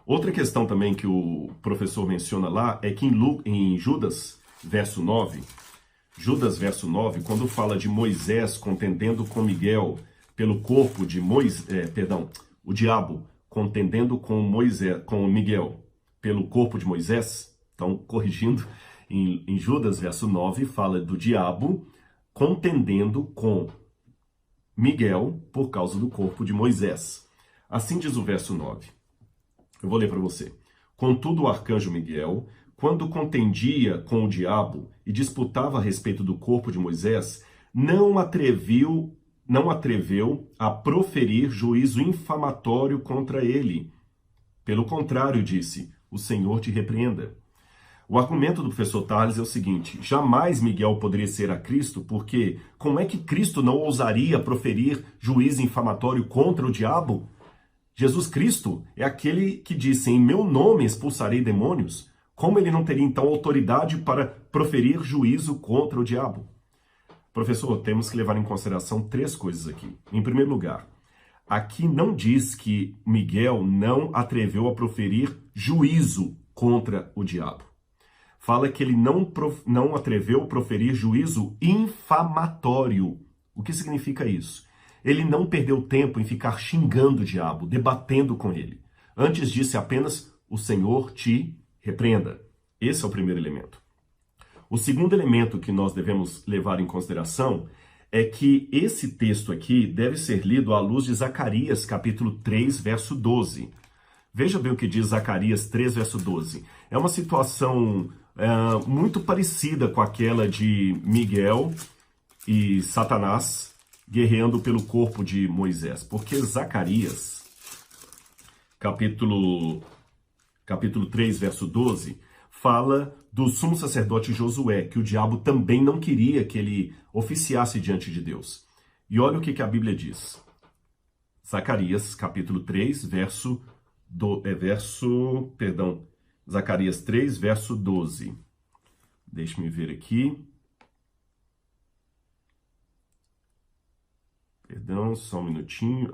Outra questão também que o professor menciona lá é que em Judas, verso 9, quando fala de Moisés contendendo com Miguel pelo corpo de o diabo contendendo com Miguel pelo corpo de Moisés, então corrigindo, em Judas, verso 9, fala do diabo contendendo com Miguel por causa do corpo de Moisés. Assim diz o verso 9. Eu vou ler para você. Contudo, o arcanjo Miguel, quando contendia com o diabo e disputava a respeito do corpo de Moisés, não atreveu a proferir juízo infamatório contra ele. Pelo contrário, disse, o Senhor te repreenda. O argumento do professor Tales é o seguinte: jamais Miguel poderia ser a Cristo, porque como é que Cristo não ousaria proferir juízo infamatório contra o diabo? Jesus Cristo é aquele que disse, em meu nome expulsarei demônios. Como ele não teria então autoridade para proferir juízo contra o diabo? Professor, temos que levar em consideração três coisas aqui. Em primeiro lugar, aqui não diz que Miguel não atreveu a proferir juízo contra o diabo. Fala que ele não atreveu a proferir juízo infamatório. O que significa isso? Ele não perdeu tempo em ficar xingando o diabo, debatendo com ele. Antes disse apenas, o Senhor te repreenda. Esse é o primeiro elemento. O segundo elemento que nós devemos levar em consideração é que esse texto aqui deve ser lido à luz de Zacarias, capítulo 3, verso 12. Veja bem o que diz Zacarias 3, verso 12. É uma situação muito parecida com aquela de Miguel e Satanás guerreando pelo corpo de Moisés. Porque Zacarias, capítulo 3, verso 12, fala do sumo sacerdote Josué, que o diabo também não queria que ele oficiasse diante de Deus. E olha o que a Bíblia diz. Zacarias, capítulo 3, Zacarias 3, verso 12. Deixe-me ver aqui. Perdão, só um minutinho.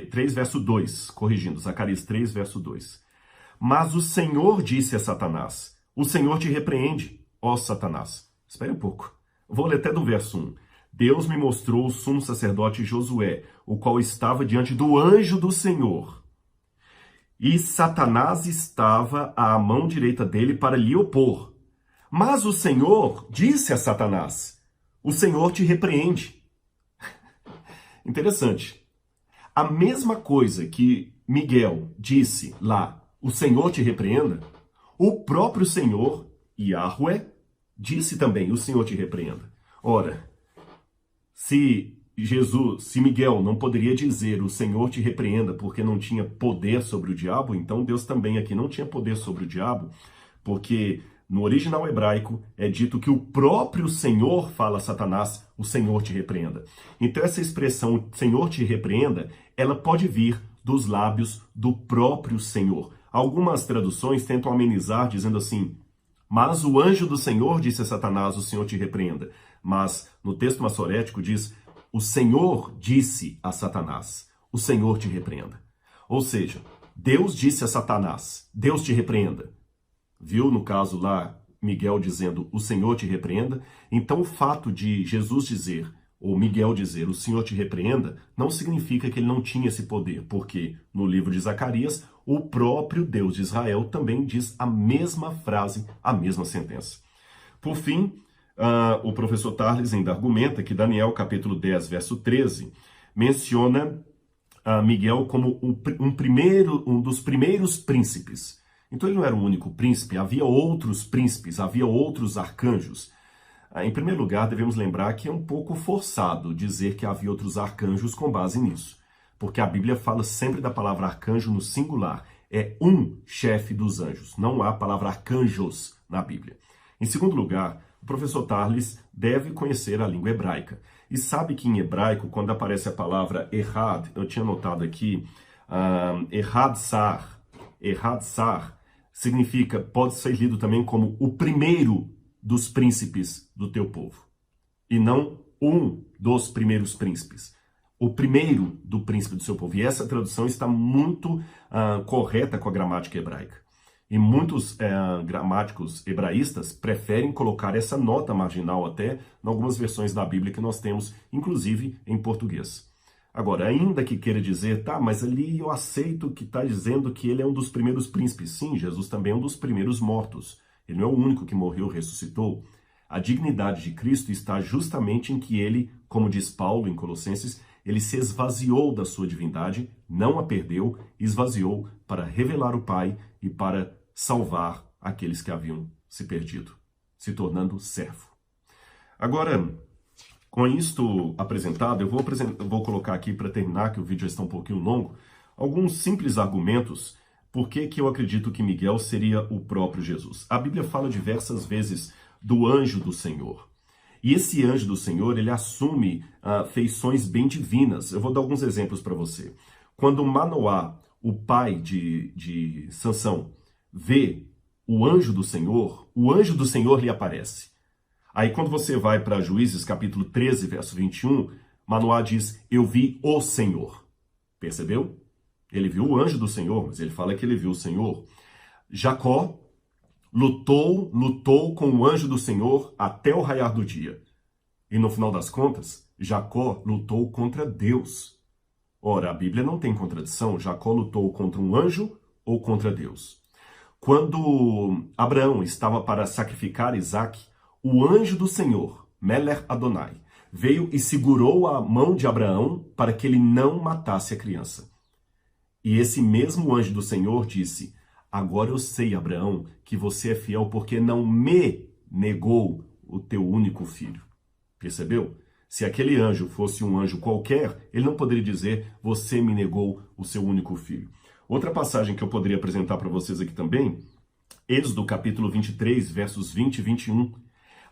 3, verso 2, corrigindo. Zacarias 3, verso 2. Mas o Senhor disse a Satanás, o Senhor te repreende, ó Satanás. Espere um pouco. Vou ler até do verso 1. Deus me mostrou o sumo sacerdote Josué, o qual estava diante do anjo do Senhor. E Satanás estava à mão direita dele para lhe opor. Mas o Senhor disse a Satanás, o Senhor te repreende. Interessante. A mesma coisa que Miguel disse lá, o Senhor te repreenda, o próprio Senhor, Yahweh, disse também, o Senhor te repreenda. Ora, se Miguel não poderia dizer o Senhor te repreenda porque não tinha poder sobre o diabo, então Deus também aqui não tinha poder sobre o diabo, porque no original hebraico é dito que o próprio Senhor fala a Satanás, o Senhor te repreenda. Então essa expressão, Senhor te repreenda, ela pode vir dos lábios do próprio Senhor. Algumas traduções tentam amenizar dizendo assim, mas o anjo do Senhor disse a Satanás, o Senhor te repreenda. Mas no texto massorético diz, o Senhor disse a Satanás, o Senhor te repreenda. Ou seja, Deus disse a Satanás, Deus te repreenda. Viu no caso lá, Miguel dizendo, o Senhor te repreenda? Então o fato de Jesus dizer, ou Miguel dizer, o Senhor te repreenda, não significa que ele não tinha esse poder, porque no livro de Zacarias, o próprio Deus de Israel também diz a mesma frase, a mesma sentença. Por fim, o professor Tales ainda argumenta que Daniel, capítulo 10, verso 13, menciona Miguel como um dos primeiros príncipes. Então ele não era o único príncipe, havia outros príncipes, havia outros arcanjos. Em primeiro lugar, devemos lembrar que é um pouco forçado dizer que havia outros arcanjos com base nisso, porque a Bíblia fala sempre da palavra arcanjo no singular. É um chefe dos anjos, não há a palavra arcanjos na Bíblia. Em segundo lugar, o professor Tales deve conhecer a língua hebraica. E sabe que em hebraico, quando aparece a palavra errad, eu tinha notado aqui, errad sar, significa, pode ser lido também como o primeiro dos príncipes do teu povo. E não um dos primeiros príncipes. o primeiro do príncipe do seu povo. E essa tradução está muito correta com a gramática hebraica. E muitos gramáticos hebraístas preferem colocar essa nota marginal até em algumas versões da Bíblia que nós temos, inclusive em português. Agora, ainda que queira dizer, tá, mas ali eu aceito que está dizendo que ele é um dos primeiros príncipes. Sim, Jesus também é um dos primeiros mortos. Ele não é o único que morreu e ressuscitou. A dignidade de Cristo está justamente em que ele, como diz Paulo em Colossenses, ele se esvaziou da sua divindade, não a perdeu, esvaziou para revelar o Pai e para salvar aqueles que haviam se perdido, se tornando servo. Agora, com isto apresentado, eu vou colocar aqui para terminar, que o vídeo já está um pouquinho longo, alguns simples argumentos por que eu acredito que Miguel seria o próprio Jesus. A Bíblia fala diversas vezes do anjo do Senhor. E esse anjo do Senhor, ele assume feições bem divinas. Eu vou dar alguns exemplos para você. Quando Manoá, o pai de Sansão, vê o anjo do Senhor lhe aparece. Aí quando você vai para Juízes capítulo 13, verso 21, Manoá diz, eu vi o Senhor. Percebeu? Ele viu o anjo do Senhor, mas ele fala que ele viu o Senhor. Jacó lutou com o anjo do Senhor até o raiar do dia. E no final das contas, Jacó lutou contra Deus. Ora, a Bíblia não tem contradição, Jacó lutou contra um anjo ou contra Deus. Quando Abraão estava para sacrificar Isaque, o anjo do Senhor, Meler Adonai, veio e segurou a mão de Abraão para que ele não matasse a criança. E esse mesmo anjo do Senhor disse, agora eu sei, Abraão, que você é fiel porque não me negou o teu único filho. Percebeu? Se aquele anjo fosse um anjo qualquer, ele não poderia dizer, você me negou o seu único filho. Outra passagem que eu poderia apresentar para vocês aqui também, Êxodo capítulo 23, versos 20 e 21.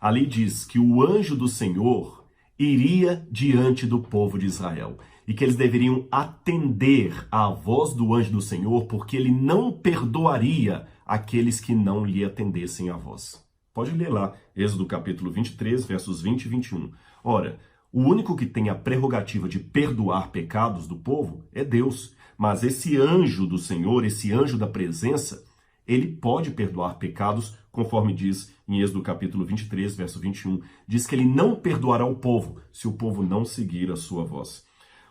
Ali diz que o anjo do Senhor iria diante do povo de Israel e que eles deveriam atender à voz do anjo do Senhor, porque ele não perdoaria aqueles que não lhe atendessem à voz. Pode ler lá, Êxodo capítulo 23, versos 20 e 21. Ora, o único que tem a prerrogativa de perdoar pecados do povo é Deus. Mas esse anjo do Senhor, esse anjo da presença, ele pode perdoar pecados, conforme diz em Êxodo capítulo 23, verso 21. Diz que ele não perdoará o povo, se o povo não seguir a sua voz.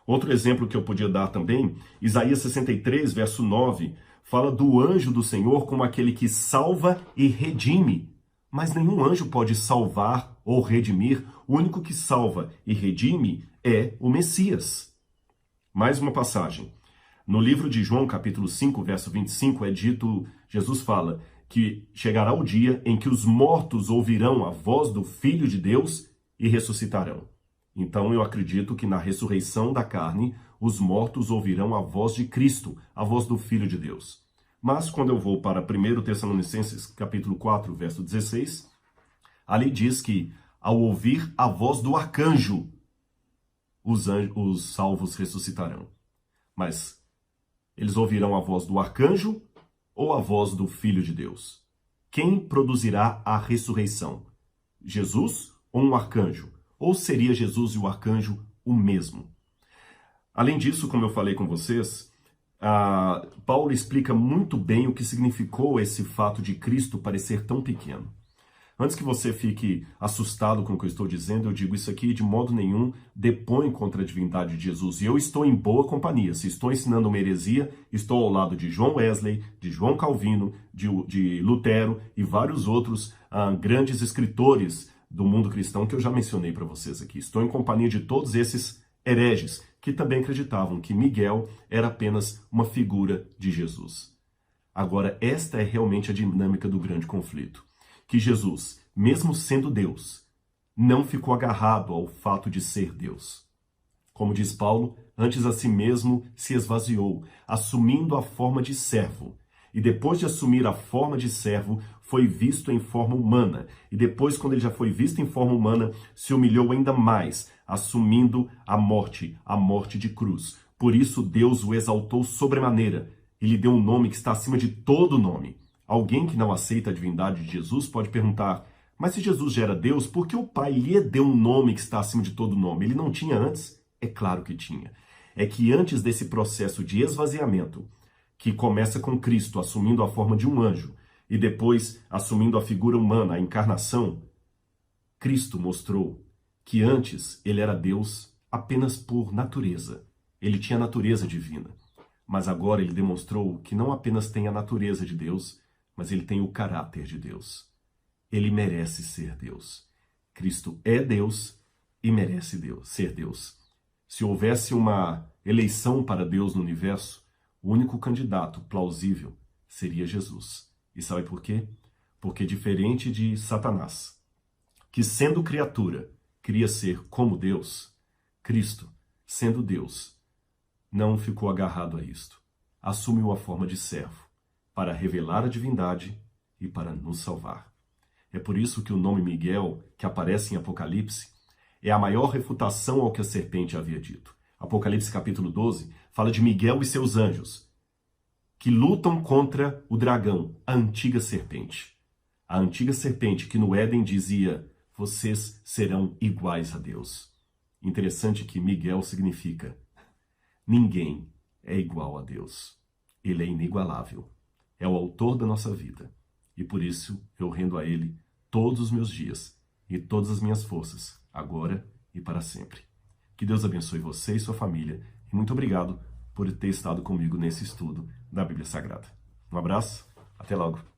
Outro exemplo que eu podia dar também, Isaías 63, verso 9, fala do anjo do Senhor como aquele que salva e redime. Mas nenhum anjo pode salvar ou redimir. O único que salva e redime é o Messias. Mais uma passagem. No livro de João, capítulo 5, verso 25, é dito, Jesus fala que chegará o dia em que os mortos ouvirão a voz do Filho de Deus e ressuscitarão. Então eu acredito que na ressurreição da carne, os mortos ouvirão a voz de Cristo, a voz do Filho de Deus. Mas quando eu vou para 1 Tessalonicenses, capítulo 4, verso 16, ali diz que ao ouvir a voz do arcanjo, os salvos ressuscitarão. Mas eles ouvirão a voz do arcanjo ou a voz do Filho de Deus? Quem produzirá a ressurreição? Jesus ou um arcanjo? Ou seria Jesus e o arcanjo o mesmo? Além disso, como eu falei com vocês, Paulo explica muito bem o que significou esse fato de Cristo parecer tão pequeno. Antes que você fique assustado com o que eu estou dizendo, eu digo isso aqui de modo nenhum depõe contra a divindade de Jesus. E eu estou em boa companhia. Se estou ensinando uma heresia, estou ao lado de John Wesley, de João Calvino, de Lutero e vários outros grandes escritores do mundo cristão que eu já mencionei para vocês aqui. Estou em companhia de todos esses hereges que também acreditavam que Miguel era apenas uma figura de Jesus. Agora, esta é realmente a dinâmica do grande conflito. Que Jesus, mesmo sendo Deus, não ficou agarrado ao fato de ser Deus. Como diz Paulo, antes a si mesmo se esvaziou, assumindo a forma de servo. E depois de assumir a forma de servo, foi visto em forma humana. E depois, quando ele já foi visto em forma humana, se humilhou ainda mais, assumindo a morte de cruz. Por isso Deus o exaltou sobremaneira e lhe deu um nome que está acima de todo nome. Alguém que não aceita a divindade de Jesus pode perguntar, mas se Jesus já era Deus, por que o Pai lhe deu um nome que está acima de todo nome? Ele não tinha antes? É claro que tinha. É que antes desse processo de esvaziamento, que começa com Cristo assumindo a forma de um anjo e depois assumindo a figura humana, a encarnação, Cristo mostrou que antes ele era Deus apenas por natureza. Ele tinha a natureza divina. Mas agora ele demonstrou que não apenas tem a natureza de Deus, mas ele tem o caráter de Deus. Ele merece ser Deus. Cristo é Deus e merece ser Deus. Se houvesse uma eleição para Deus no universo, o único candidato plausível seria Jesus. E sabe por quê? Porque diferente de Satanás, que sendo criatura, queria ser como Deus, Cristo, sendo Deus, não ficou agarrado a isto. Assumiu a forma de servo, para revelar a divindade e para nos salvar. É por isso que o nome Miguel, que aparece em Apocalipse, é a maior refutação ao que a serpente havia dito. Apocalipse capítulo 12 fala de Miguel e seus anjos, que lutam contra o dragão, a antiga serpente. A antiga serpente que no Éden dizia, vocês serão iguais a Deus. Interessante que Miguel significa, ninguém é igual a Deus. Ele é inigualável. É o autor da nossa vida. E por isso eu rendo a Ele todos os meus dias e todas as minhas forças, agora e para sempre. Que Deus abençoe você e sua família. E muito obrigado por ter estado comigo nesse estudo da Bíblia Sagrada. Um abraço, até logo.